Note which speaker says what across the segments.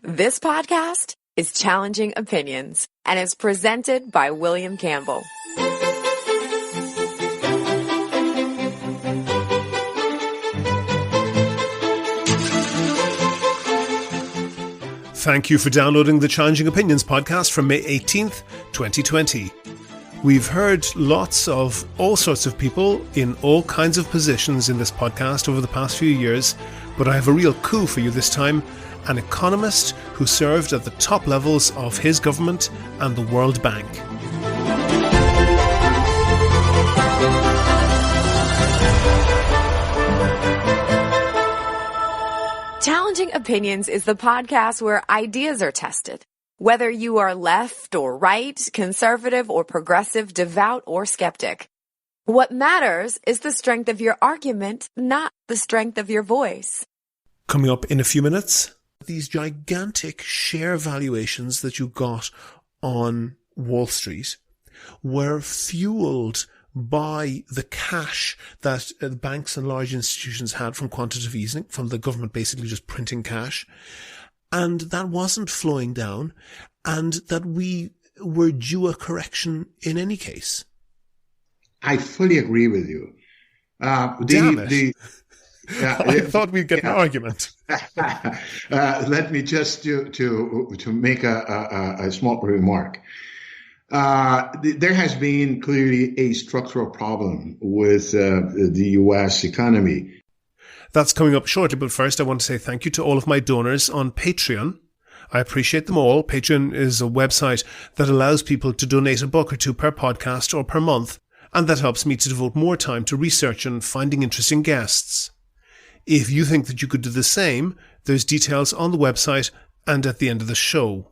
Speaker 1: This podcast is Challenging Opinions and is presented by William Campbell.
Speaker 2: Thank you for downloading the Challenging Opinions podcast from May 18th, 2020. We've heard lots of all sorts of people in all kinds of positions in this podcast over the past few years, but I have a real coup for you this time. An economist who served at the top levels of his government and the World Bank.
Speaker 1: Challenging Opinions is the podcast where ideas are tested. Whether you are left or right, conservative or progressive, devout or skeptic. What matters is the strength of your argument, not the strength of your voice.
Speaker 2: Coming up in a few minutes, these gigantic share valuations that you got on Wall Street were fueled by the cash that the banks and large institutions had from quantitative easing, from the government basically just printing cash, and that wasn't flowing down, and that we were due a correction in any case.
Speaker 3: I fully agree with you.
Speaker 2: Damn it. I thought we'd get an argument.
Speaker 3: Let me just to make a small remark. There has been clearly a structural problem with the U.S. economy.
Speaker 2: That's coming up shortly, but first I want to say thank you to all of my donors on Patreon. I appreciate them all. Patreon is a website that allows people to donate $1 or $2 per podcast or per month, and that helps me to devote more time to research and finding interesting guests. If you think that you could do the same, there's details on the website and at the end of the show.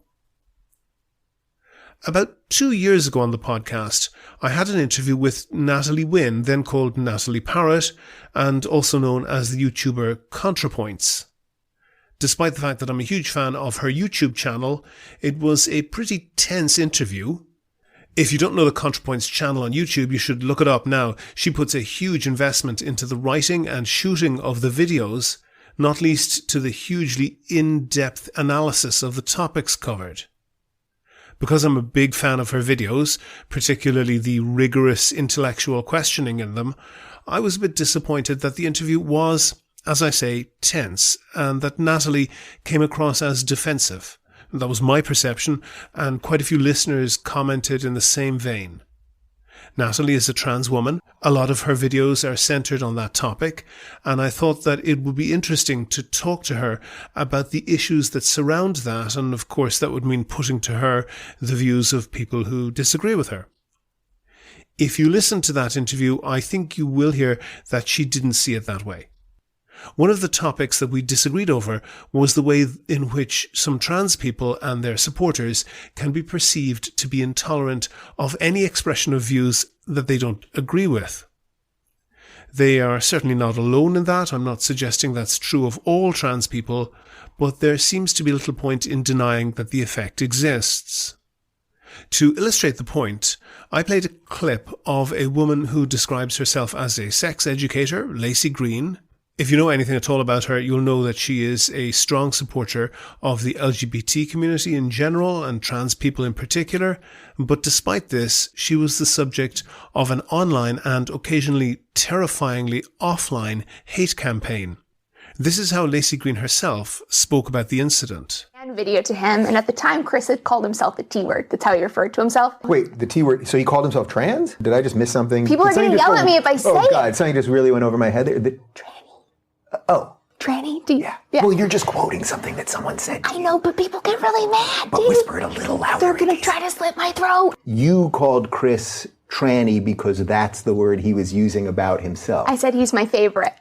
Speaker 2: About 2 years ago on the podcast, I had an interview with Natalie Wynn, then called Natalie Parrott, and also known as the YouTuber ContraPoints. Despite the fact that I'm a huge fan of her YouTube channel, it was a pretty tense interview. If you don't know the ContraPoints channel on YouTube, you should look it up now. She puts a huge investment into the writing and shooting of the videos, not least to the hugely in-depth analysis of the topics covered. Because I'm a big fan of her videos, particularly the rigorous intellectual questioning in them, I was a bit disappointed that the interview was, as I say, tense, and that Natalie came across as defensive. That was my perception, and quite a few listeners commented in the same vein. Natalie is a trans woman. A lot of her videos are centered on that topic, and I thought that it would be interesting to talk to her about the issues that surround that, and of course that would mean putting to her the views of people who disagree with her. If you listen to that interview, I think you will hear that she didn't see it that way. One of the topics that we disagreed over was the way in which some trans people and their supporters can be perceived to be intolerant of any expression of views that they don't agree with. They are certainly not alone in that. I'm not suggesting that's true of all trans people, but there seems to be little point in denying that the effect exists. To illustrate the point, I played a clip of a woman who describes herself as a sex educator, Lacey Green. If you know anything at all about her, you'll know that she is a strong supporter of the LGBT community in general and trans people in particular. But despite this, she was the subject of an online and occasionally terrifyingly offline hate campaign. This is how Lacey Green herself spoke about the incident.
Speaker 4: Video to him, and at the time Chris had called himself the T-word. That's how he referred to himself.
Speaker 5: Wait, the T-word, so he called himself trans? Did I just miss something?
Speaker 4: People are going to yell at me if I say it.
Speaker 5: Oh God, something just really went over my head there. Tranny.
Speaker 4: Tranny?
Speaker 5: Yeah. Well, you're just quoting something that someone said.
Speaker 4: I know, but people get really mad,
Speaker 5: But
Speaker 4: dude.
Speaker 5: whisper it a little louder.
Speaker 4: They're going to try to slit my throat.
Speaker 5: You called Chris tranny because that's the word he was using about himself.
Speaker 4: I said he's my favorite.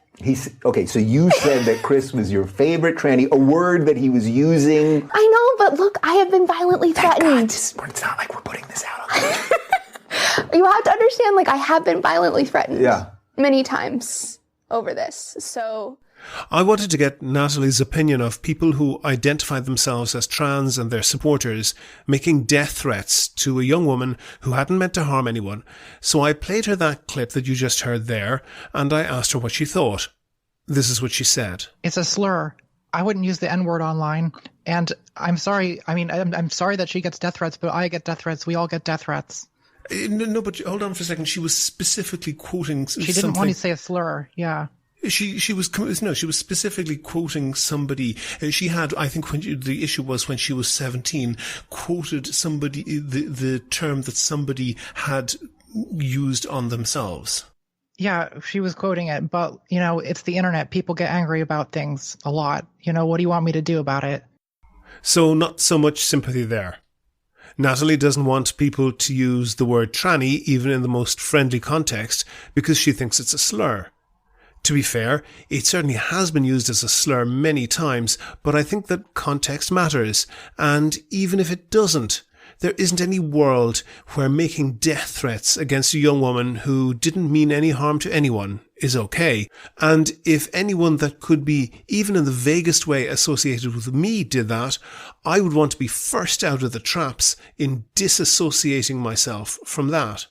Speaker 5: Okay, so you said that Chris was your favorite tranny, a word that he was using.
Speaker 4: I know, but look, I have been violently threatened.
Speaker 5: Thank God, it's not like we're putting this out on the
Speaker 4: You have to understand, I have been violently threatened.
Speaker 5: Yeah.
Speaker 4: Many times over this, so...
Speaker 2: I wanted to get Natalie's opinion of people who identify themselves as trans and their supporters making death threats to a young woman who hadn't meant to harm anyone. So I played her that clip that you just heard there, and I asked her what she thought. This is what she said.
Speaker 6: It's a slur. I wouldn't use the N-word online. And I'm sorry. I mean, I'm sorry that she gets death threats, but I get death threats. We all get death threats.
Speaker 2: No, but hold on for a second. She was specifically quoting something.
Speaker 6: She didn't want to say a slur. Yeah.
Speaker 2: She was specifically quoting somebody. She had, I think, the issue was when she was 17, quoted somebody the term that somebody had used on themselves.
Speaker 6: Yeah, she was quoting it, but it's the internet. People get angry about things a lot. What do you want me to do about it?
Speaker 2: So not so much sympathy there. Natalie doesn't want people to use the word tranny even in the most friendly context because she thinks it's a slur. To be fair, it certainly has been used as a slur many times, but I think that context matters, and even if it doesn't, there isn't any world where making death threats against a young woman who didn't mean any harm to anyone is okay. And if anyone that could be, even in the vaguest way, associated with me did that, I would want to be first out of the traps in disassociating myself from that.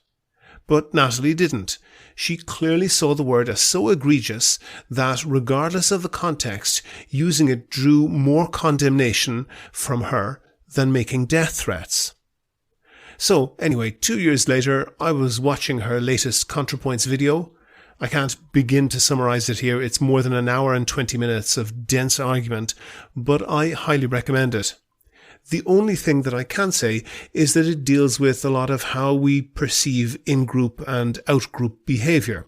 Speaker 2: But Natalie didn't. She clearly saw the word as so egregious that, regardless of the context, using it drew more condemnation from her than making death threats. So, anyway, 2 years later, I was watching her latest ContraPoints video. I can't begin to summarize it here. It's more than an hour and 20 minutes of dense argument, but I highly recommend it. The only thing that I can say is that it deals with a lot of how we perceive in-group and out-group behavior.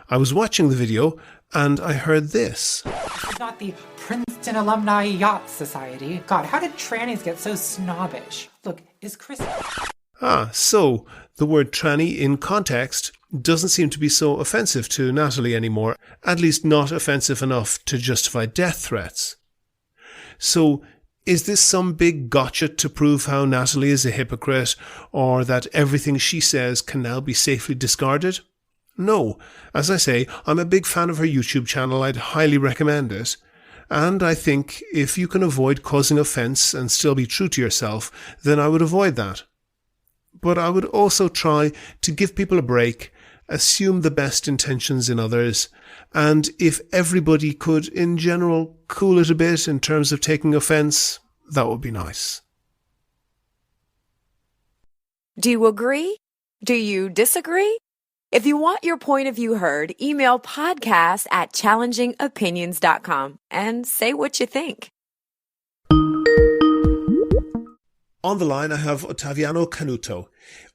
Speaker 2: I was watching the video and I heard this.
Speaker 7: This is not the Princeton Alumni Yacht Society. God, how did trannies get so snobbish? Look, is Chris...
Speaker 2: So the word tranny in context doesn't seem to be so offensive to Natalie anymore, at least not offensive enough to justify death threats. So, is this some big gotcha to prove how Natalie is a hypocrite, or that everything she says can now be safely discarded? No. As I say, I'm a big fan of her YouTube channel. I'd highly recommend it. And I think if you can avoid causing offence and still be true to yourself, then I would avoid that. But I would also try to give people a break, assume the best intentions in others, and if everybody could, in general, cool it a bit in terms of taking offence, that would be nice.
Speaker 1: Do you agree? Do you disagree? If you want your point of view heard, email podcast@challengingopinions.com and say what you think.
Speaker 2: On the line, I have Otaviano Canuto.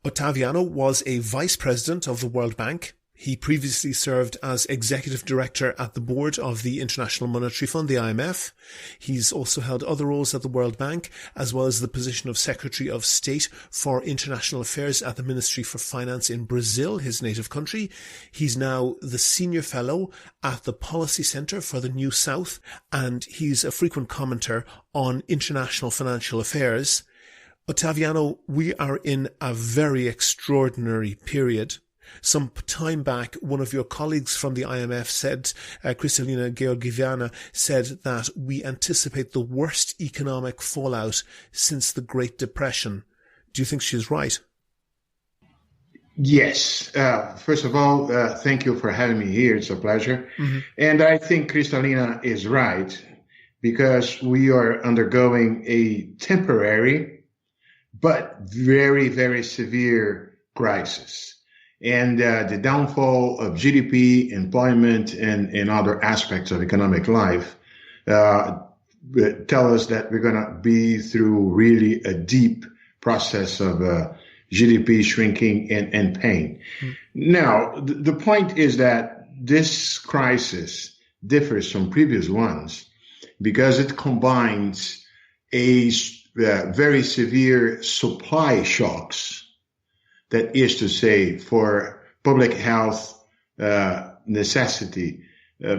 Speaker 2: Otaviano was a vice president of the World Bank. He previously served as executive director at the board of the International Monetary Fund, the IMF. He's also held other roles at the World Bank, as well as the position of Secretary of State for International Affairs at the Ministry for Finance in Brazil, his native country. He's now the senior fellow at the Policy Centre for the New South, and he's a frequent commenter on international financial affairs. Otaviano, we are in a very extraordinary period. Some time back, one of your colleagues from the IMF said, Kristalina Georgieva, said that we anticipate the worst economic fallout since the Great Depression. Do you think she's right?
Speaker 3: Yes. First of all, thank you for having me here. It's a pleasure. Mm-hmm. And I think Kristalina is right, because we are undergoing a temporary but very, very severe crisis. And the downfall of GDP, employment, and other aspects of economic life tell us that we're going to be through really a deep process of GDP shrinking and pain. Mm. Now, the point is that this crisis differs from previous ones because it combines a very severe supply shocks, that is to say, for public health necessity.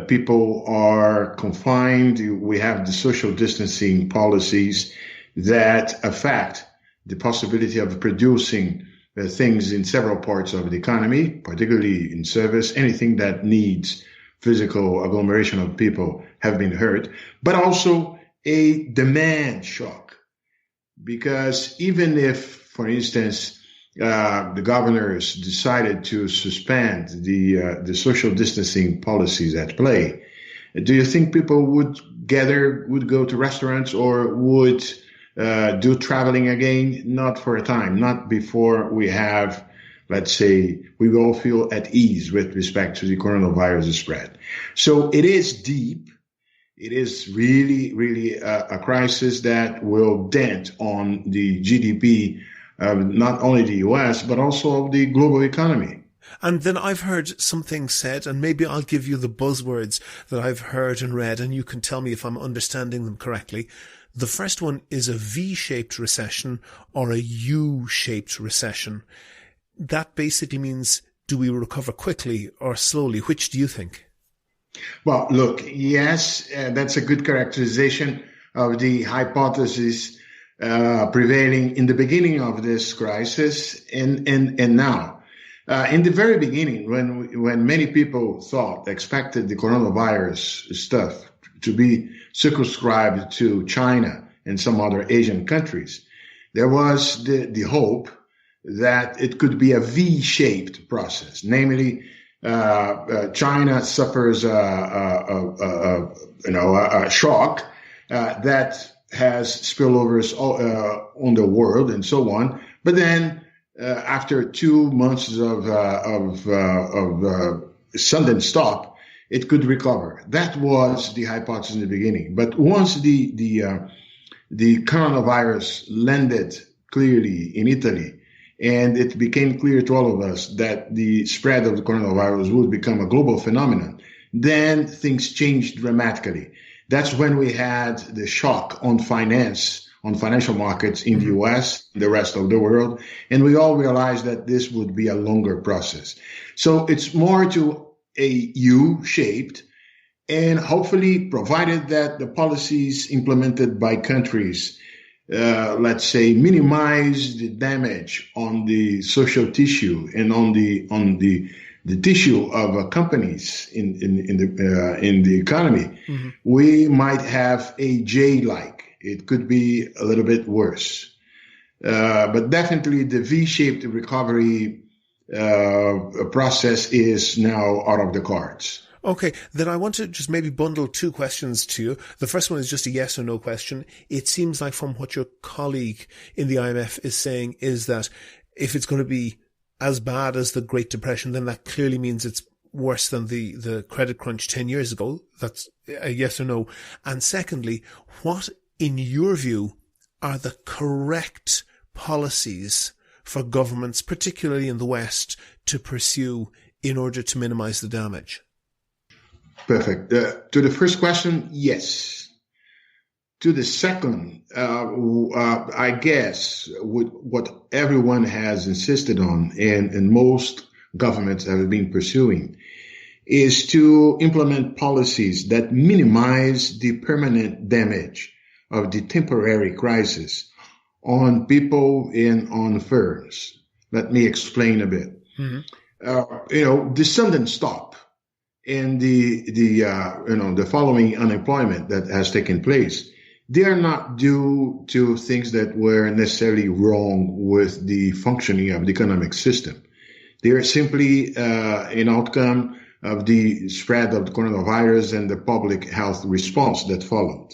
Speaker 3: People are confined. We have the social distancing policies that affect the possibility of producing things in several parts of the economy, particularly in service. Anything that needs physical agglomeration of people have been hurt, but also a demand shock. Because even if, for instance, the governors decided to suspend the social distancing policies at play, Do you think people would go to restaurants, or would do traveling again? Not for a time, not before we have, let's say, we all feel at ease with respect to the coronavirus spread. So it is deep. It is really, really a crisis that will dent on the GDP of not only the US, but also of the global economy.
Speaker 2: And then I've heard something said, and maybe I'll give you the buzzwords that I've heard and read, and you can tell me if I'm understanding them correctly. The first one is a V-shaped recession or a U-shaped recession. That basically means, do we recover quickly or slowly? Which do you think?
Speaker 3: Well, look, yes, that's a good characterization of the hypothesis prevailing in the beginning of this crisis and now. In the very beginning, when many people expected the coronavirus stuff to be circumscribed to China and some other Asian countries, there was the hope that it could be a V-shaped process. Namely, China suffers a shock that has spillovers on the world and so on. But then, after 2 months of sudden stop, it could recover. That was the hypothesis in the beginning. But once the coronavirus landed clearly in Italy, and it became clear to all of us that the spread of the coronavirus would become a global phenomenon, then things changed dramatically. That's when we had the shock on financial markets in the US, the rest of the world, and we all realized that this would be a longer process. So it's more to a U-shaped, and hopefully, provided that the policies implemented by countries, let's say, minimize the damage on the social tissue and on the tissue of companies in the economy, we might have a J-like. It could be a little bit worse. But definitely the V-shaped recovery process is now out of the cards.
Speaker 2: Okay, then I want to just maybe bundle two questions to you. The first one is just a yes or no question. It seems like from what your colleague in the IMF is saying is that if it's going to be as bad as the Great Depression, then that clearly means it's worse than the credit crunch 10 years ago. That's a yes or no. And secondly, what, in your view, are the correct policies for governments, particularly in the West, to pursue in order to minimize the damage?
Speaker 3: Perfect. To the first question, yes. To the second, I guess what everyone has insisted on, and most governments have been pursuing, is to implement policies that minimize the permanent damage of the temporary crisis on people and on firms. Let me explain a bit. The sudden stop and the following unemployment that has taken place, they are not due to things that were necessarily wrong with the functioning of the economic system. They are simply an outcome of the spread of the coronavirus and the public health response that followed.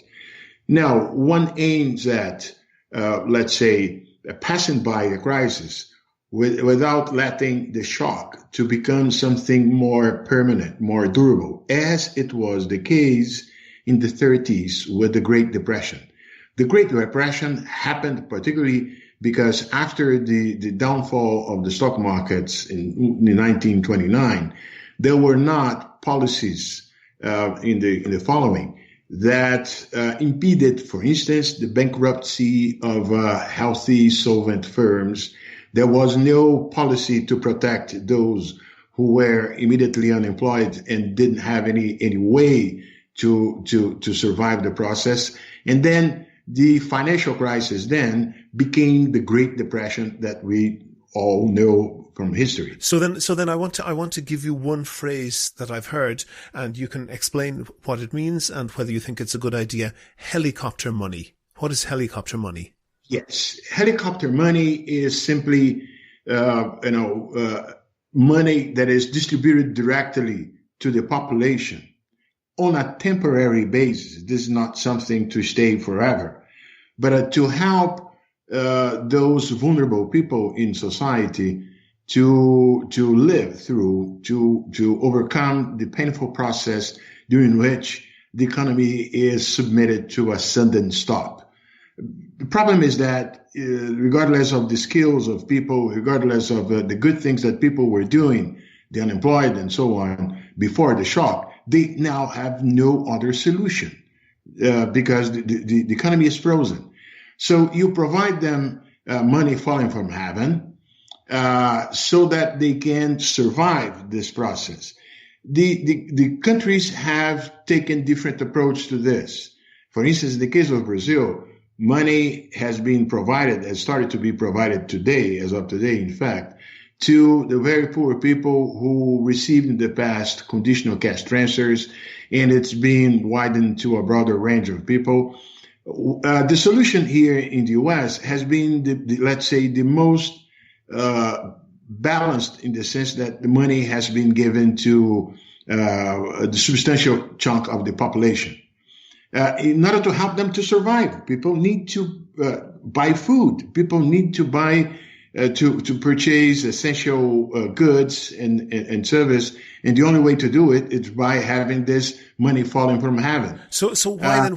Speaker 3: Now, one aims at, let's say, passing by the crisis without letting the shock to become something more permanent, more durable, as it was the case in the 30s with the Great Depression. The Great Depression happened particularly because after the downfall of the stock markets in 1929, there were not policies in the following that impeded, for instance, the bankruptcy of healthy, solvent firms. There was no policy to protect those who were immediately unemployed and didn't have any way to survive the process. And then the financial crisis then became the Great Depression that we all know from history.
Speaker 2: So then I want to give you one phrase that I've heard, and you can explain what it means and whether you think it's a good idea. Helicopter money. What is helicopter money?
Speaker 3: Yes, helicopter money is simply, money that is distributed directly to the population on a temporary basis. This is not something to stay forever, but to help those vulnerable people in society to live through, to overcome the painful process during which the economy is submitted to a sudden stop. The problem is that regardless of the skills of people, regardless of the good things that people were doing, the unemployed and so on, before the shock, they now have no other solution because the economy is frozen. So you provide them money falling from heaven so that they can survive this process. The countries have taken different approach to this. For instance, in the case of Brazil, money has started to be provided today, as of today, in fact, to the very poor people who received in the past conditional cash transfers, and it's being widened to a broader range of people. The solution here in the U.S. has been, let's say, the most balanced in the sense that the money has been given to the substantial chunk of the population. In order to help them to survive, people need to buy food. People need to buy to purchase essential goods and service, and the only way to do it is by having this money falling from heaven.
Speaker 2: So why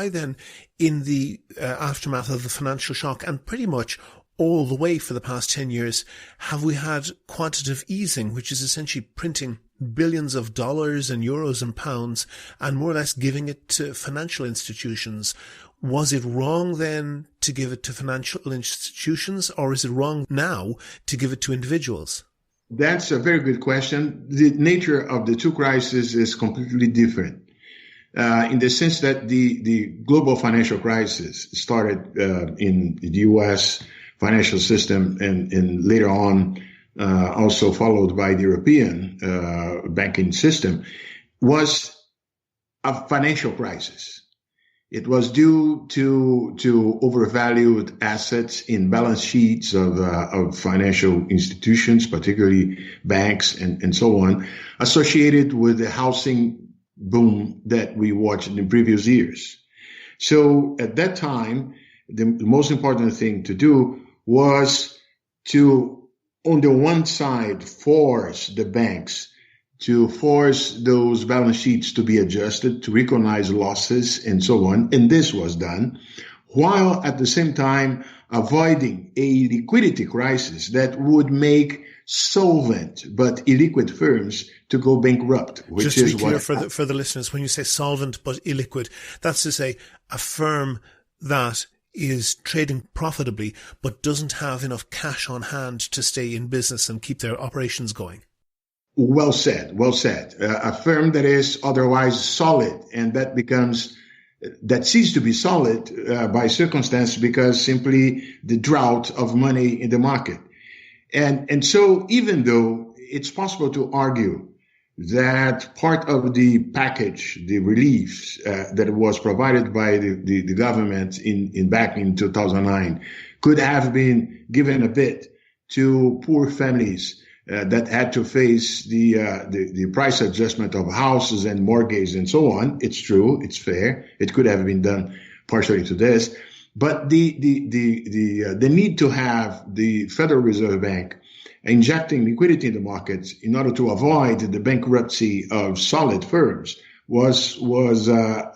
Speaker 2: then, in the aftermath of the financial shock, and pretty much all the way for the past 10 years, have we had quantitative easing, which is essentially printing billions of dollars and euros and pounds and more or less giving it to financial institutions? Was it wrong then to give it to financial institutions, or is it wrong now to give it to individuals?
Speaker 3: That's a very good question. The nature of the two crises is completely different. In the sense that the global financial crisis started in the U.S. financial system and later on also followed by the European banking system, was a financial crisis. It was due to overvalued assets in balance sheets of financial institutions, particularly banks and so on, associated with the housing boom that we watched in previous years. So at that time, the most important thing to do was to, on the one side, force the banks to force those balance sheets to be adjusted, to recognize losses and so on. And this was done, while at the same time avoiding a liquidity crisis that would make solvent but illiquid firms to go bankrupt. Which
Speaker 2: Just to
Speaker 3: is
Speaker 2: be clear for the listeners, when you say solvent but illiquid, that's to say a firm that is trading profitably but doesn't have enough cash on hand to stay in business and keep their operations going.
Speaker 3: Well said. A firm that is otherwise solid, and that ceases to be solid by circumstance because simply the drought of money in the market. And so even though it's possible to argue that part of the package, the relief that was provided by the government back in 2009 could have been given a bit to poor families that had to face the price adjustment of houses and mortgages and so on. It's true. It's fair. It could have been done partially to this, but the need to have the Federal Reserve Bank injecting liquidity in the markets in order to avoid the bankruptcy of solid firms was an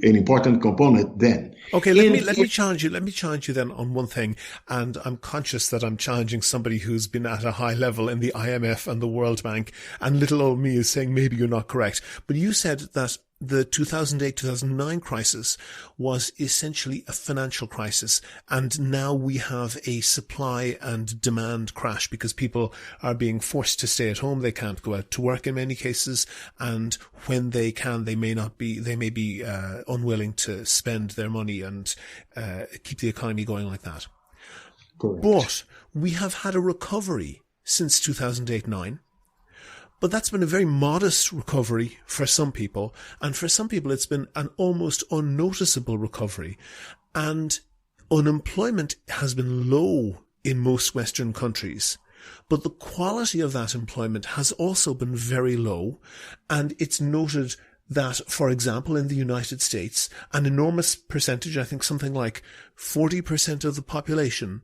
Speaker 3: important component then.
Speaker 2: Okay, let me challenge you. Let me challenge you then on one thing, and I'm conscious that I'm challenging somebody who's been at a high level in the IMF and the World Bank, and little old me is saying maybe you're not correct. But you said that the 2008-2009 crisis was essentially a financial crisis, and now we have a supply and demand crash because people are being forced to stay at home. They can't go out to work in many cases, and when they can, they may be unwilling to spend their money and keep the economy going like that.
Speaker 3: Correct.
Speaker 2: But we have had a recovery since 2008-9. But that's been a very modest recovery for some people, and for some people it's been an almost unnoticeable recovery. And unemployment has been low in most Western countries, but the quality of that employment has also been very low, and it's noted that, for example, in the United States, an enormous percentage, I think something like 40% of the population,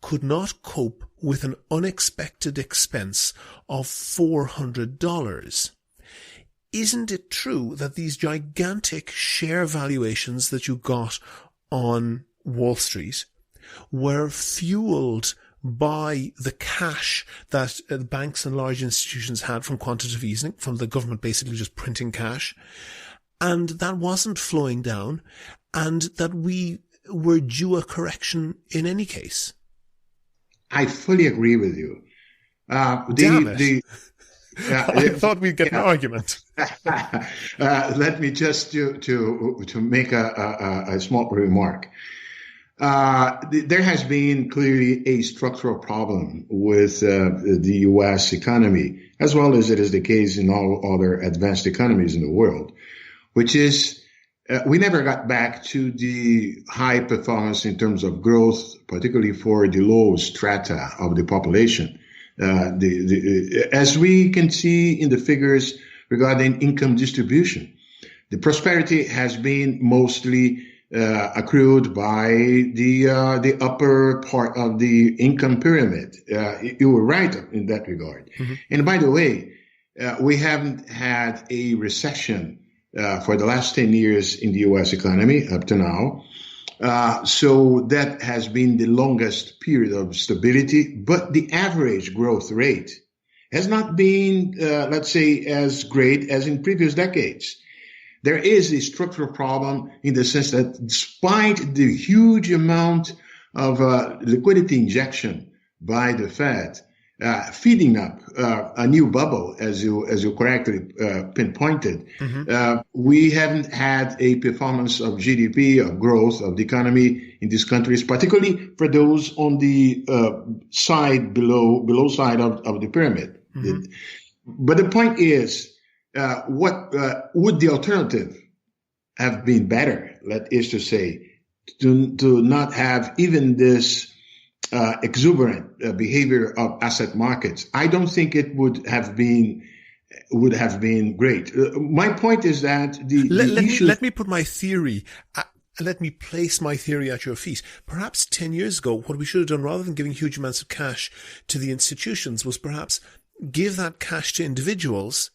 Speaker 2: could not cope with an unexpected expense of $400. Isn't it true that these gigantic share valuations that you got on Wall Street were fueled by the cash that the banks and large institutions had from quantitative easing, from the government basically just printing cash, and that wasn't flowing down, and that we were due a correction in any case?
Speaker 3: I fully agree with you.
Speaker 2: Damn it. I thought we'd get an argument.
Speaker 3: Let me just to make a small remark. There has been clearly a structural problem with the U.S. economy, as well as it is the case in all other advanced economies in the world, which is we never got back to the high performance in terms of growth, particularly for the low strata of the population. As we can see in the figures regarding income distribution, the prosperity has been mostly accrued by the upper part of the income pyramid. You were right in that regard. Mm-hmm. And by the way, we haven't had a recession for the last 10 years in the U.S. economy up to now. So that has been the longest period of stability, but the average growth rate has not been, let's say, as great as in previous decades. There is a structural problem in the sense that despite the huge amount of liquidity injection by the Fed, feeding up a new bubble, as you correctly pinpointed, mm-hmm. We haven't had a performance of GDP, of growth, of the economy in these countries, particularly for those on the side below side of the pyramid. Mm-hmm. But the point is, what would the alternative have been better? That is to say, to not have even this exuberant behavior of asset markets. I don't think it would have been great. My point is that
Speaker 2: let me put my theory. Let me place my theory at your feet. Perhaps 10 years ago, what we should have done, rather than giving huge amounts of cash to the institutions, was perhaps give that cash to individuals,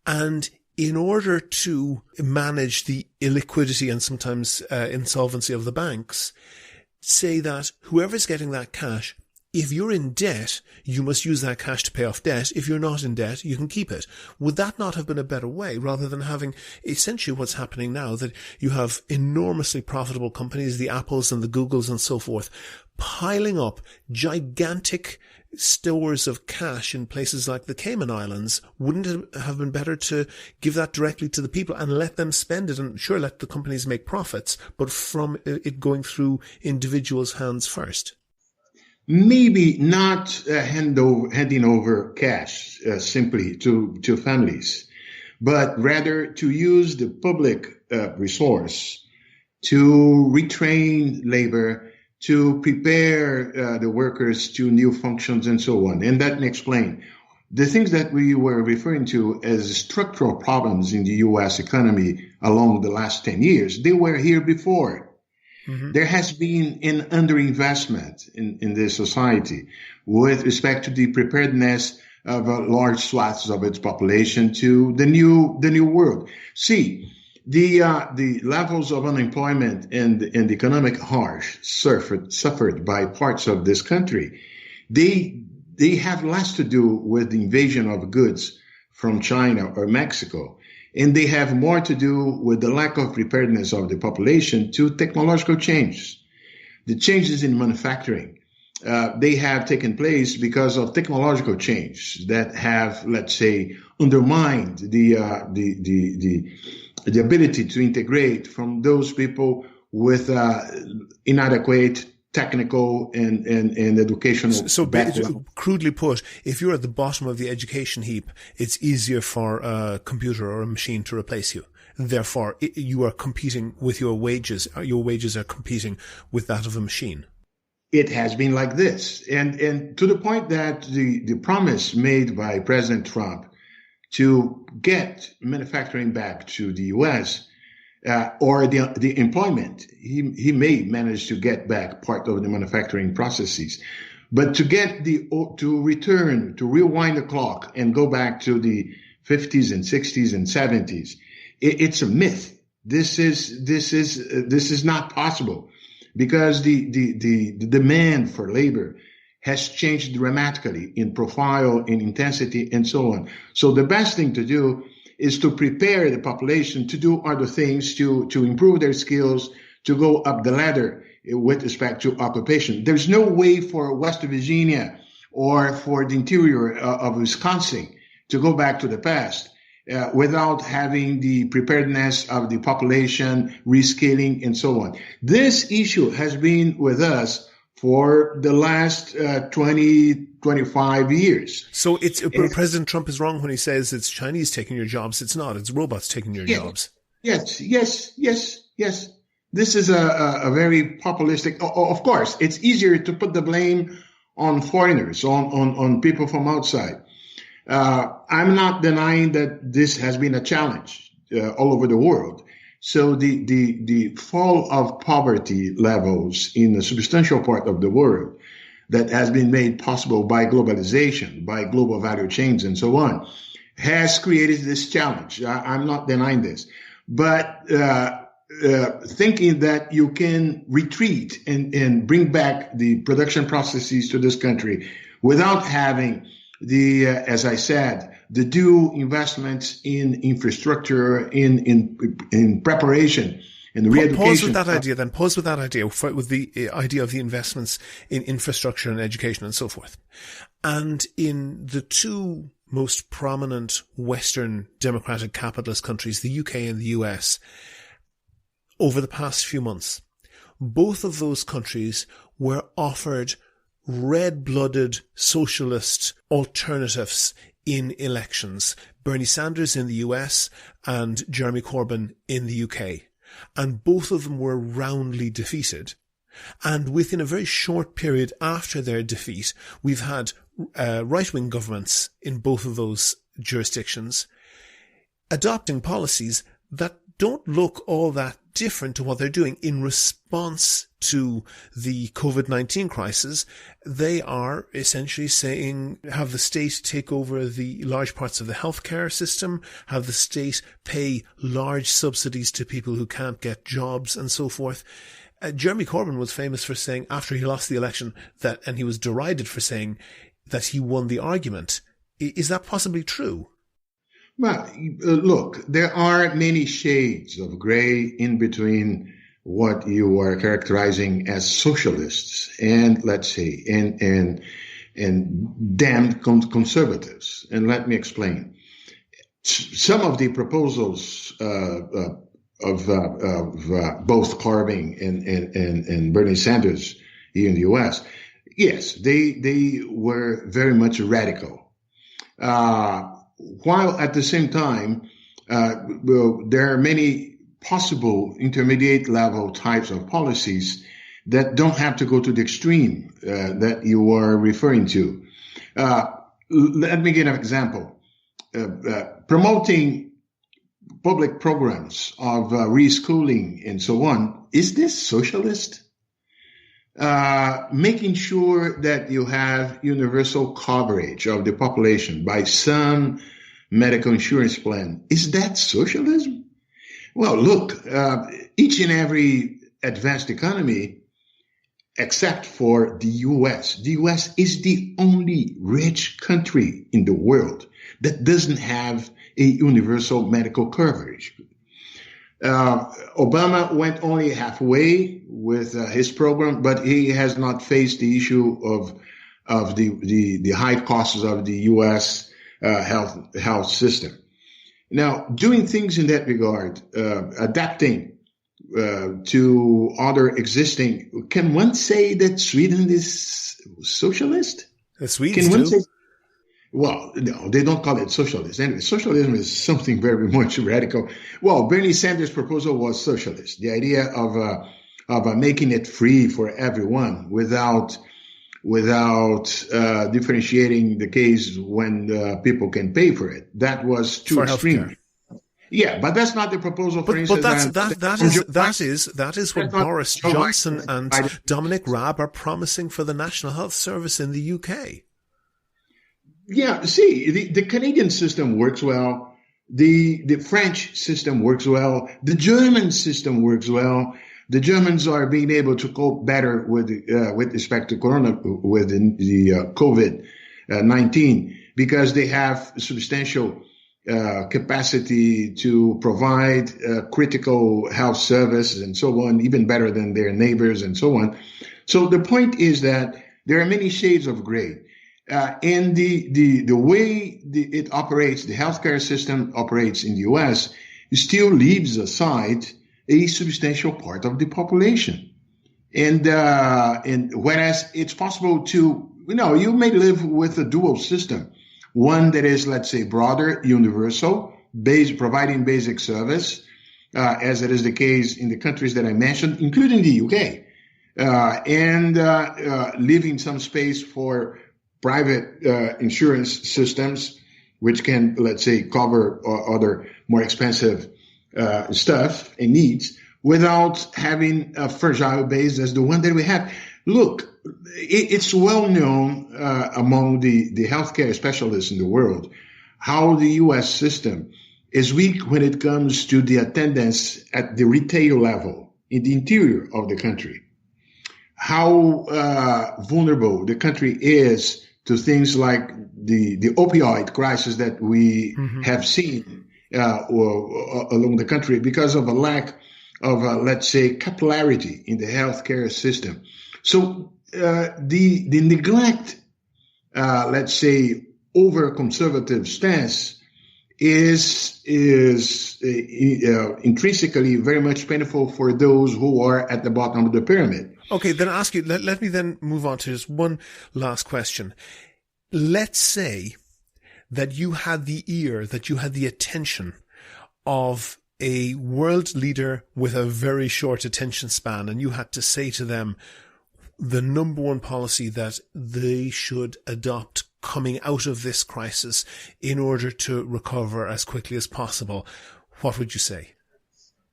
Speaker 2: and in order to manage the illiquidity and sometimes insolvency of the banks, say that whoever's getting that cash, if you're in debt, you must use that cash to pay off debt. If you're not in debt, you can keep it. Would that not have been a better way, rather than having essentially what's happening now, that you have enormously profitable companies, the Apples and the Googles and so forth, piling up gigantic stores of cash in places like the Cayman Islands? Wouldn't it have been better to give that directly to the people and let them spend it, and sure, let the companies make profits, but from it going through individuals' hands first?
Speaker 3: Maybe not handing over cash simply to families, but rather to use the public resource to retrain labor, to prepare the workers to new functions and so on. And that may explain the things that we were referring to as structural problems in the U.S. economy along the last 10 years. They were here before. Mm-hmm. There has been an underinvestment in this society with respect to the preparedness of large swaths of its population to the new world. See, the levels of unemployment and the economic harsh suffered by parts of this country, they have less to do with the invasion of goods from China or Mexico, and they have more to do with the lack of preparedness of the population to technological changes. The changes in manufacturing, they have taken place because of technological change that have, let's say, undermined the ability to integrate from those people with inadequate technical and educational background.
Speaker 2: Crudely put, if you're at the bottom of the education heap, it's easier for a computer or a machine to replace you. Therefore, you are competing with your wages. Your wages are competing with that of a machine.
Speaker 3: It has been like this. And to the point that the promise made by President Trump to get manufacturing back to the U.S. Or the employment. He may manage to get back part of the manufacturing processes, but to rewind the clock and go back to the 50s and 60s and 70s, it's a myth. This is not possible, because the demand for labor has changed dramatically in profile, in intensity, and so on. So the best thing to do is to prepare the population to do other things, to improve their skills, to go up the ladder with respect to occupation. There's no way for West Virginia or for the interior of Wisconsin to go back to the past without having the preparedness of the population, reskilling, and so on. This issue has been with us for the last 25 years.
Speaker 2: So President Trump is wrong when he says it's Chinese taking your jobs. It's not. It's robots taking your jobs. Yes.
Speaker 3: This is a very populistic. Of course, it's easier to put the blame on foreigners, on people from outside. I'm not denying that this has been a challenge all over the world. So the fall of poverty levels in a substantial part of the world that has been made possible by globalization, by global value chains, and so on, has created this challenge. I'm not denying this. But thinking that you can retreat and bring back the production processes to this country without having as I said, the due investments in infrastructure, in preparation, in re-education.
Speaker 2: Pause with that idea then. Pause with that idea, with the idea of the investments in infrastructure and education and so forth. And in the two most prominent Western democratic capitalist countries, the UK and the US, over the past few months, both of those countries were offered red-blooded socialist alternatives in elections. Bernie Sanders in the US and Jeremy Corbyn in the UK. And both of them were roundly defeated. And within a very short period after their defeat, we've had right-wing governments in both of those jurisdictions adopting policies that don't look all that different to what they're doing in response to the COVID-19 crisis. They are essentially saying, have the state take over the large parts of the healthcare system, have the state pay large subsidies to people who can't get jobs and so forth. Jeremy Corbyn was famous for saying, after he lost the election, and he was derided for saying that he won the argument. Is that possibly true?
Speaker 3: Well, look, there are many shades of gray in between what you are characterizing as socialists and, let's say, and damned conservatives. And let me explain. Some of the proposals of both Corbyn and Bernie Sanders here in the U.S., yes, they were very much radical. While at the same time, there are many possible intermediate level types of policies that don't have to go to the extreme that you are referring to. Let me give an example. Promoting public programs of reschooling and so on, is this socialist? Making sure that you have universal coverage of the population by some medical insurance plan, is that socialism? Well, look, each and every advanced economy, except for the U.S. The U.S. is the only rich country in the world that doesn't have a universal medical coverage. Obama went only halfway with his program, but he has not faced the issue of the high costs of the U.S. health system. Now, doing things in that regard, adapting to other existing, can one say that Sweden is socialist?
Speaker 2: The Swedes do.
Speaker 3: Well, no, they don't call it socialist. Anyway, socialism is something very much radical. Well, Bernie Sanders' proposal was socialist. The idea of making it free for everyone without without differentiating the case when people can pay for it. That was too
Speaker 2: for
Speaker 3: extreme.
Speaker 2: Healthcare.
Speaker 3: Yeah, but that's not the proposal. For
Speaker 2: But
Speaker 3: instance,
Speaker 2: that is what Boris Johnson and Dominic Raab are promising for the National Health Service in the UK.
Speaker 3: Yeah, see, the Canadian system works well. The French system works well. The German system works well. The Germans are being able to cope better with respect to the COVID-19 because they have substantial capacity to provide critical health services and so on, even better than their neighbors and so on. So the point is that there are many shades of gray. And the way it operates, the healthcare system operates in the U.S., still leaves aside a substantial part of the population. And whereas it's possible to, you may live with a dual system, one that is, let's say, broader, universal, providing basic service, as it is the case in the countries that I mentioned, including the UK, and leaving some space for private insurance systems, which can, let's say, cover other more expensive stuff and needs, without having a fragile base as the one that we have. Look, it's well known among the healthcare specialists in the world how the U.S. system is weak when it comes to the attendance at the retail level in the interior of the country. How vulnerable the country is to things like the opioid crisis that we have seen along the country because of a lack of, let's say, capillarity in the healthcare system. So the neglect, let's say, over conservative stance is intrinsically very much painful for those who are at the bottom of the pyramid.
Speaker 2: Okay, then I'll ask you, let me then move on to just one last question. Let's say that you had the ear, that you had the attention of a world leader with a very short attention span, and you had to say to them the number one policy that they should adopt coming out of this crisis in order to recover as quickly as possible. What would you say?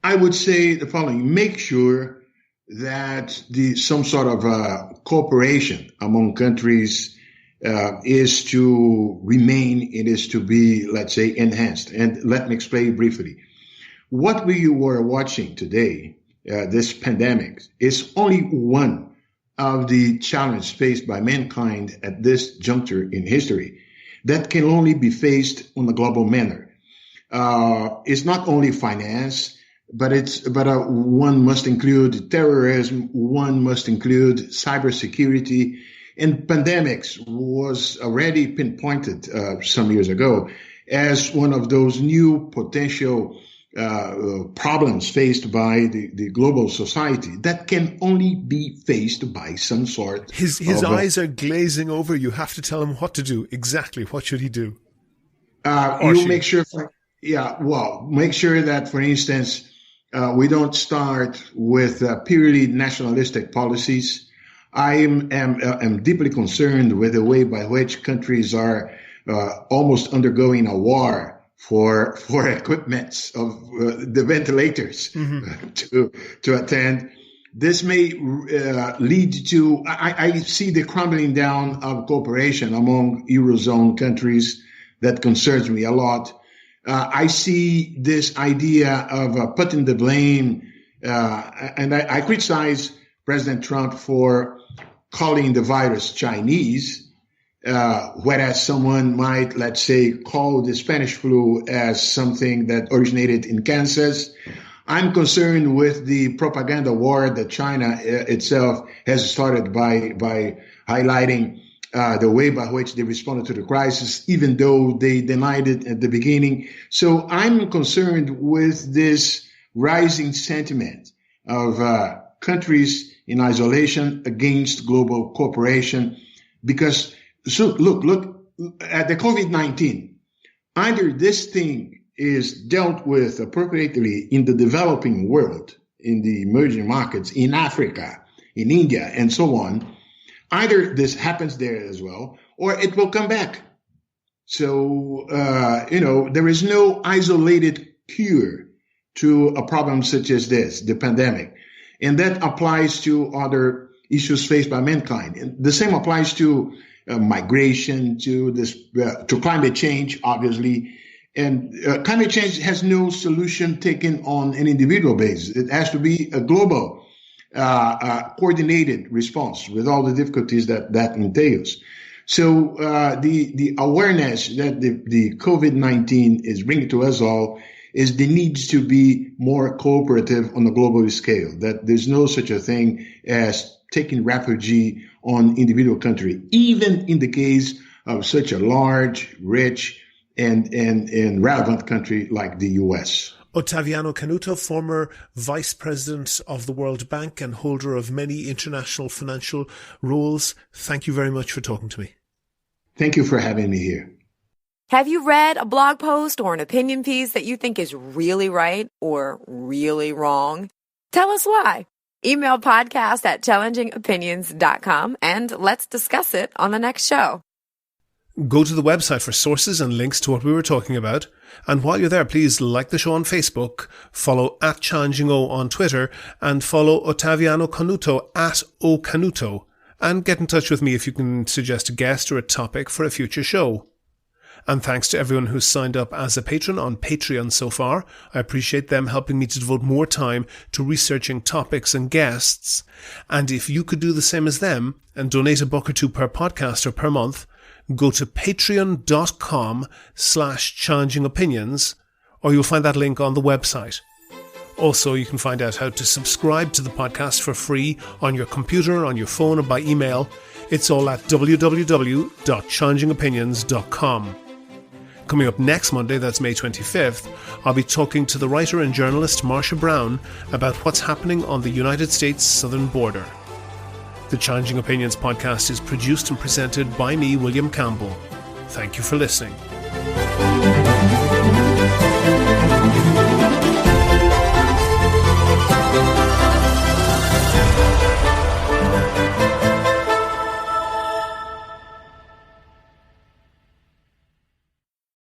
Speaker 3: I would say the following. Make sure that some sort of cooperation among countries is to remain, it is to be, let's say, enhanced. And let me explain briefly. What we were watching today, this pandemic, is only one of the challenges faced by mankind at this juncture in history that can only be faced on a global manner. It's not only finance, but one must include terrorism, one must include cybersecurity, and pandemics was already pinpointed some years ago as one of those new potential problems faced by the global society that can only be faced by some sort.
Speaker 2: His eyes are glazing over. You have to tell him what to do. Exactly. What should he do?
Speaker 3: Make sure. Make sure that, for instance, we don't start with purely nationalistic policies. I am deeply concerned with the way by which countries are almost undergoing a war for equipments of the ventilators to attend. This may lead to, I see the crumbling down of cooperation among Eurozone countries. That concerns me a lot. I see this idea of putting the blame, and I criticize President Trump for calling the virus Chinese, whereas someone might, let's say, call the Spanish flu as something that originated in Kansas. I'm concerned with the propaganda war that China itself has started by highlighting the way by which they responded to the crisis, even though they denied it at the beginning. So I'm concerned with this rising sentiment of countries in isolation against global cooperation. Because, so look at the COVID-19. Either this thing is dealt with appropriately in the developing world, in the emerging markets, in Africa, in India, and so on. either this happens there as well, or it will come back. So, there is no isolated cure to a problem such as this, the pandemic. And that applies to other issues faced by mankind. And the same applies to migration, to climate change, obviously. And climate change has no solution taken on an individual basis. It has to be a global, coordinated response with all the difficulties that entails. So the awareness that the COVID-19 is bringing to us all is the need to be more cooperative on a global scale, that there's no such a thing as taking refugee on individual country, even in the case of such a large, rich, and relevant country like the U.S.
Speaker 2: Otaviano Canuto, former Vice President of the World Bank and holder of many international financial roles, thank you very much for talking to me.
Speaker 3: Thank you for having me here.
Speaker 1: Have you read a blog post or an opinion piece that you think is really right or really wrong? Tell us why. Email podcast@challengingopinions.com and let's discuss it on the next show.
Speaker 2: Go to the website for sources and links to what we were talking about. And while you're there, please like the show on Facebook, follow @ChallengingO on Twitter, and follow Otaviano Canuto @OCanuto. And get in touch with me if you can suggest a guest or a topic for a future show. And thanks to everyone who's signed up as a patron on Patreon so far. I appreciate them helping me to devote more time to researching topics and guests. And if you could do the same as them and donate $1 or $2 per podcast or per month, go to patreon.com/challengingopinions, or you'll find that link on the website. Also, you can find out how to subscribe to the podcast for free on your computer, on your phone, or by email. It's all at www.challengingopinions.com. Coming up next Monday, that's May 25th, I'll be talking to the writer and journalist Marsha Brown about what's happening on the United States southern border. The Challenging Opinions podcast is produced and presented by me, William Campbell. Thank you for listening.